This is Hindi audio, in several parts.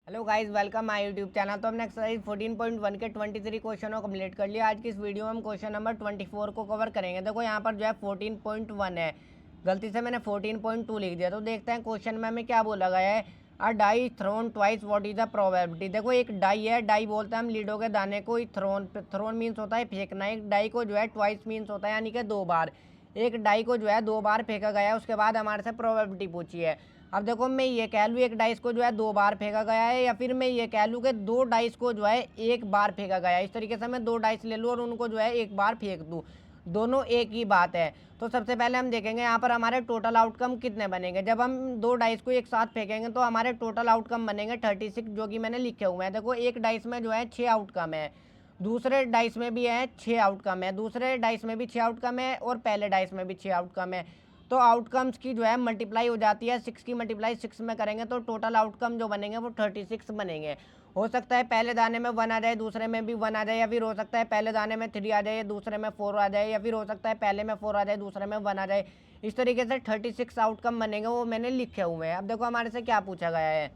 Hello guys, welcome my YouTube channel. तो हमने एक्सरसाइज 14.1 के 23 क्वेश्चन को कंप्लीट कर लिया। आज की इस वीडियो में हम क्वेश्चन नंबर 24 को कवर करेंगे। देखो यहाँ पर जो है 14.1 है, गलती से मैंने 14.2 लिख दिया। तो देखते हैं क्वेश्चन में हमें क्या बोला गया है। A die thrown twice, what is the probability. देखो एक डाई है, डाई बोलते हैं हम लीडो के दाने को। थ्रोन मीन्स होता है फेंकना। एक डाई को जो है ट्वाइस मीन्स होता है यानी कि 2 बार। एक डाई को जो है 2 बार फेंका गया है, उसके बाद हमारे से प्रोबेबिलिटी पूछी है। अब देखो मैं ये कह लूँ एक डाइस को जो है 2 बार फेंका गया है, या फिर मैं ये कह लूँ कि 2 डाइस को जो है 1 बार फेंका गया है। इस तरीके से मैं 2 डाइस ले लूँ और उनको जो है 1 बार फेंक दूँ, दोनों एक ही बात है। तो सबसे पहले हम देखेंगे यहाँ पर हमारे टोटल आउटकम कितने बनेंगे। जब हम 2 डाइस को एक साथ फेंकेंगे तो हमारे टोटल आउटकम बनेंगे 36, जो कि मैंने लिखे हुए हैं। देखो एक डाइस में जो है 6 आउटकम है, दूसरे डाइस में भी है 6 आउटकम है, दूसरे डाइस में भी 6 आउटकम है और पहले डाइस में भी 6 आउटकम है। तो आउटकम्स की जो है मल्टीप्लाई हो जाती है, 6 की मल्टीप्लाई 6 में करेंगे तो टोटल आउटकम जो बनेंगे वो 36 बनेंगे। हो सकता है पहले दाने में 1 आ जाए, दूसरे में भी 1 आ जाए, या फिर हो सकता है पहले दाने में 3 आ जाए, दूसरे में 4 आ जाए, या फिर हो सकता है पहले में 4 आ जाए, दूसरे में 1 आ जाए। इस तरीके से 36 आउटकम बनेंगे, वो मैंने लिखे हुए हैं। अब देखो हमारे से क्या पूछा गया है।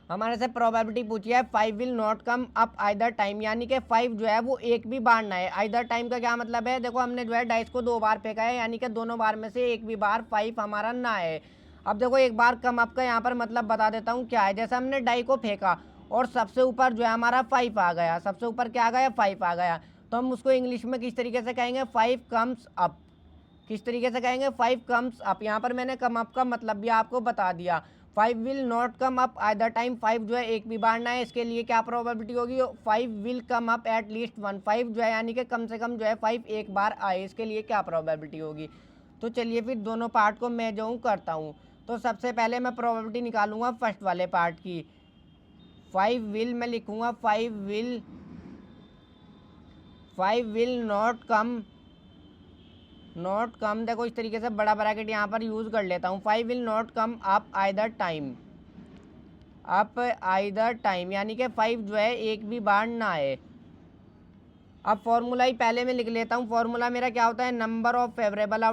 हमारे से प्रोबेबिलिटी पूछी है 5 will not come up either time, यानी कि 5 जो है वो एक भी बार ना है। आइदर टाइम का क्या मतलब है। देखो हमने जो है डाइस को 2 बार फेंका है, यानी कि दोनों बार में से एक भी बार 5 हमारा ना है। अब देखो एक बार कम अप का यहाँ पर मतलब बता देता हूँ क्या है। जैसे हमने डाई को फेंका और सबसे ऊपर जो है हमारा 5 आ गया, सबसे ऊपर क्या आ गया 5 आ गया, तो हम उसको इंग्लिश में किस तरीके से कहेंगे 5 कम्स अप। किस तरीके से कहेंगे 5 कम्स अप। यहाँ पर मैंने कम अप का मतलब भी आपको बता दिया। 5 will not come up either time, 5 जो है एक भी बार ना है, इसके लिए क्या प्रोबेबिलिटी होगी 5 will come up at least 1। 5 जो है यानी कि कम से कम जो है 5 एक बार आए, इसके लिए क्या प्रोबेबिलिटी होगी। तो चलिए फिर दोनों पार्ट को मैं जो हूँ करता हूँ। तो सबसे पहले मैं प्रोबेबिलिटी निकालूंगा फर्स्ट वाले पार्ट की। 5 विल मैं लिखूँगा 5 विल नॉट कम। देखो इस तरीके से बड़ा ब्रैकेट यहाँ पर यूज़ कर लेता हूँ। 5 will not come up either time, यानी कि 5 जो है एक भी बार ना आए। अब फॉर्मूला ही पहले मैं लिख लेता हूँ। फॉर्मूला मेरा क्या होता है, नंबर ऑफ फेवरेबल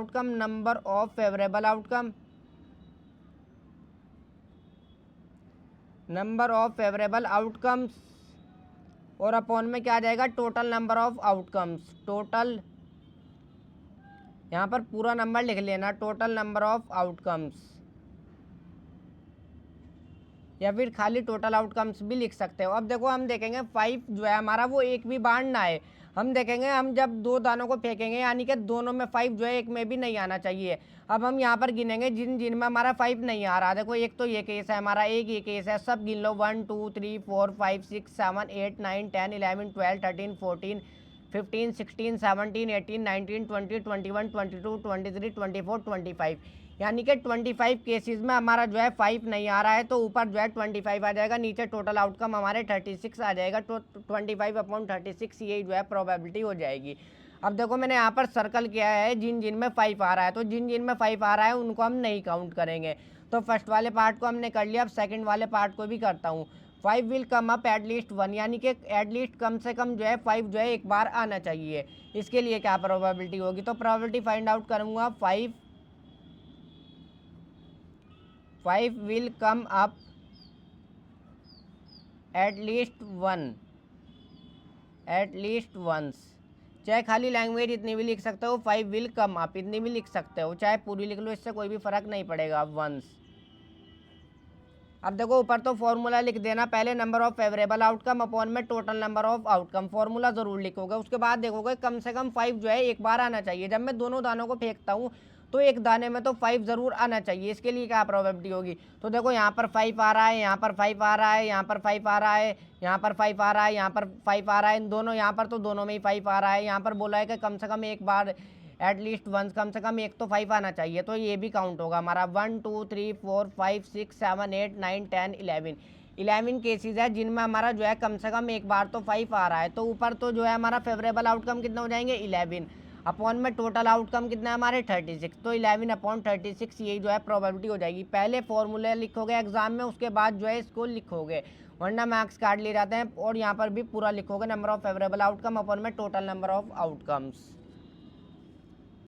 आउटकम्स और अपॉन में क्या आ जाएगा total number of outcomes. Total यहाँ पर पूरा नंबर लिख लेना, टोटल नंबर ऑफ आउटकम्स, या फिर खाली टोटल आउटकम्स भी लिख सकते हो। अब देखो हम देखेंगे 5 जो है हमारा वो एक भी बार ना है। हम देखेंगे हम जब 2 दानों को फेंकेंगे यानी कि दोनों में 5 जो है एक में भी नहीं आना चाहिए। अब हम यहाँ पर गिनेंगे जिन जिन में हमारा 5 नहीं आ रहा। देखो एक तो ये केस है हमारा, एक ये केस है, सब गिन लो 1 2 3 4 5 6 7 8 9 10 11 12 13 14 15 16 17 18 19 20 21 22 23 24 25, यानी कि 25 केसेस में हमारा जो है 5 नहीं आ रहा है, तो ऊपर जो है 25 आ जाएगा, नीचे टोटल आउटकम हमारे 36 आ जाएगा। तो 25/36 यही जो है प्रोबेबिलिटी हो जाएगी। अब देखो मैंने यहाँ पर सर्कल किया है जिन जिन में 5 आ रहा है, तो जिन जिन में 5 आ रहा है उनको हम नहीं काउंट करेंगे। तो फर्स्ट वाले पार्ट को हमने कर लिया। अब सेकंड वाले पार्ट को भी करता हूँ। 5 will come up at least 1, यानी कि एटलीस्ट कम से कम जो है 5 जो है एक बार आना चाहिए। इसके लिए क्या प्रोबेबिलिटी होगी, तो प्रोबेबिलिटी फाइंड आउट करूँगा। 5 will come up at least once. चाहे खाली लैंग्वेज इतनी भी लिख सकते हो, 5 विल कम अप इतनी भी लिख सकते हो, चाहे पूरी लिख लो, इससे कोई भी फर्क नहीं पड़ेगा। वंस। अब देखो ऊपर तो फॉर्मूला लिख देना, पहले number of favourable outcome upon में total number of outcome. Formula जरूर लिखोगे, उसके बाद देखोगे कम से कम 5 जो है एक बार आना चाहिए। जब मैं दोनों दानों को फेंकता हूँ तो एक दाने में तो 5 जरूर आना चाहिए। इसके लिए क्या प्रोबेबिलिटी होगी, तो देखो यहाँ पर 5 आ रहा है, यहाँ पर 5 आ रहा है, यहाँ पर 5 आ रहा है, यहाँ पर 5 आ रहा है, यहाँ पर 5 आ रहा है, इन दोनों यहाँ पर तो दोनों में ही 5 आ रहा है। यहाँ पर बोला है कि कम से कम एक बार एटलीस्ट वंस, कम से कम एक तो 5 आना चाहिए, तो ये भी काउंट होगा हमारा। 1 2 3 4 5 6 7 8 9 10 11 केसेज है जिनमें हमारा जो है कम से कम एक बार तो 5 आ रहा है। तो ऊपर तो जो है हमारा फेवरेबल आउटकम कितना हो जाएंगे 11, अपॉन में टोटल आउटकम कितना है हमारे 36, तो 11/36 यही जो है प्रोबेबिलिटी हो जाएगी। पहले फॉर्मूले लिखोगे एग्जाम में, उसके बाद जो है इसको लिखोगे, वरना मार्क्स काट लिए जाते हैं। और यहाँ पर भी पूरा लिखोगे, number of favourable outcome upon में टोटल नंबर ऑफ आउटकम्स।